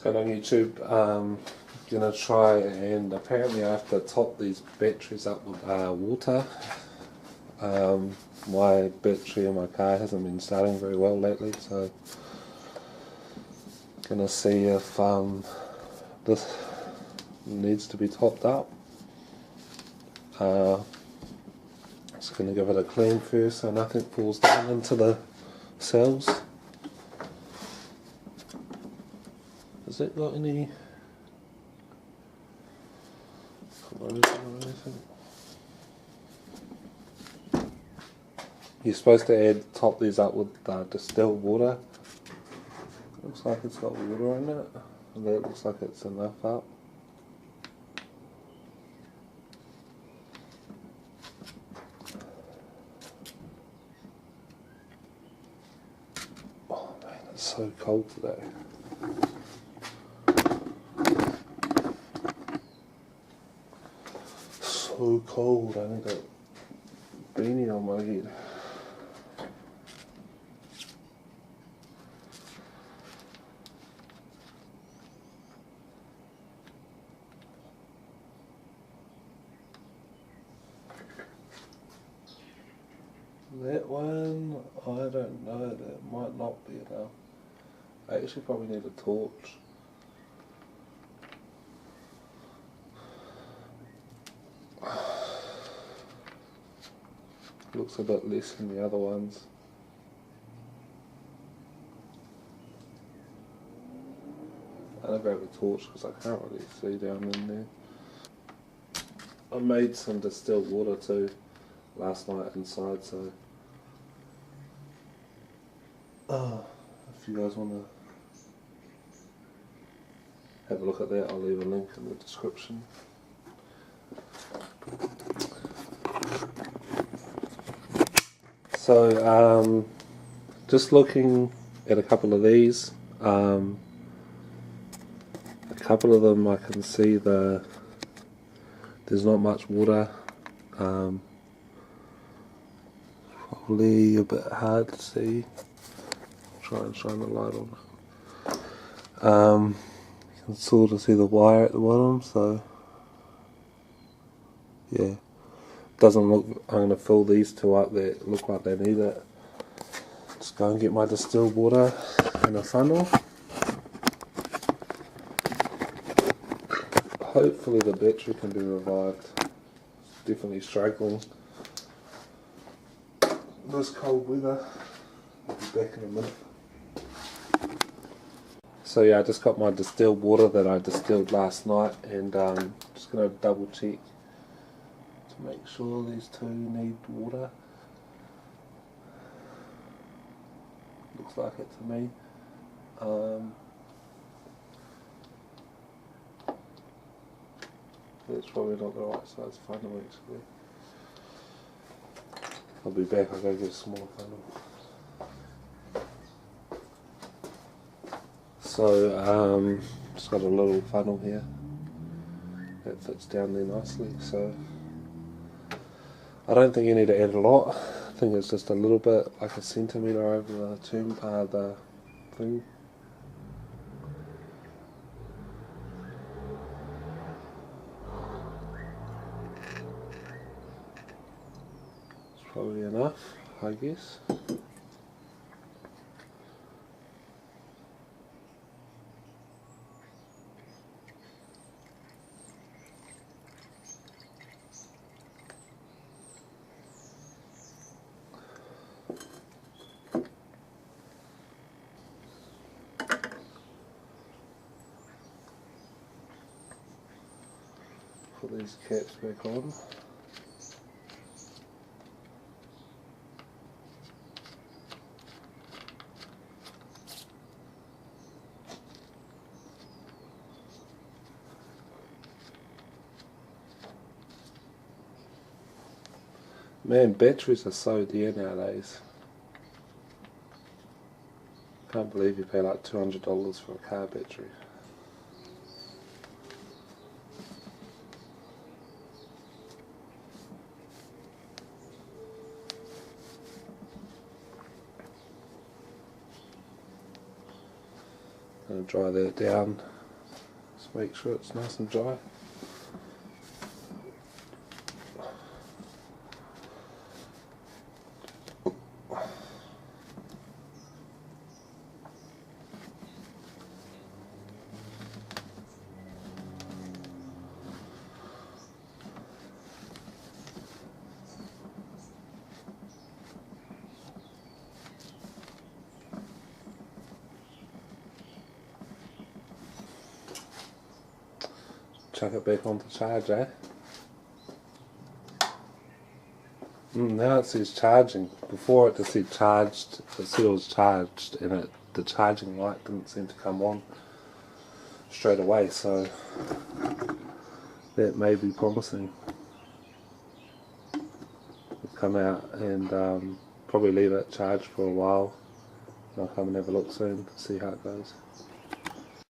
got on YouTube, gonna try, and apparently I have to top these batteries up with water. My battery in my car hasn't been starting very well lately, so gonna see if this needs to be topped up. Just gonna give it a clean first so nothing falls down into the cells. Has it got any corrosion or anything? You're supposed to top these up with distilled water. Looks like it's got water in it, and that looks like it's enough up. Oh man, it's so cold today. So cold, I need a beanie on my head. That one, I don't know, that might not be enough. I actually probably need a torch. Looks a bit less than the other ones. I'm gonna grab a torch because I can't really see down in there. I made some distilled water too last night inside, so if you guys want to have a look at that, I'll leave a link in the description. So just looking at a couple of these, a couple of them I can see there's not much water, probably a bit hard to see. Try and shine the light on it. You can sort of see the wire at the bottom, so yeah, doesn't look. I'm going to fill these two up that look like they need it. Just go and get my distilled water in a funnel. Hopefully the battery can be revived. It's definitely struggling this cold weather. I'll be back in a minute. So yeah, I just got my distilled water that I distilled last night, and just going to double check to make sure these two need water. Looks like it to me. That's probably not the right size funnel actually. I'll be back, I'll go get a smaller funnel. So just got a little funnel here that fits down there nicely, so I don't think you need to add a lot. I think it's just a little bit, like a centimetre over the thing. It's probably enough, I guess. Put these caps back on. Man, batteries are so dear nowadays. Can't believe you pay like $200 for a car battery. Gonna dry that down. Just make sure it's nice and dry. Chuck it back onto charge, eh? Now it says charging. Before it just said charged, it said it was charged, and the charging light didn't seem to come on straight away, so that may be promising. We'll come out and probably leave it charged for a while. I'll come and have a look soon to see how it goes.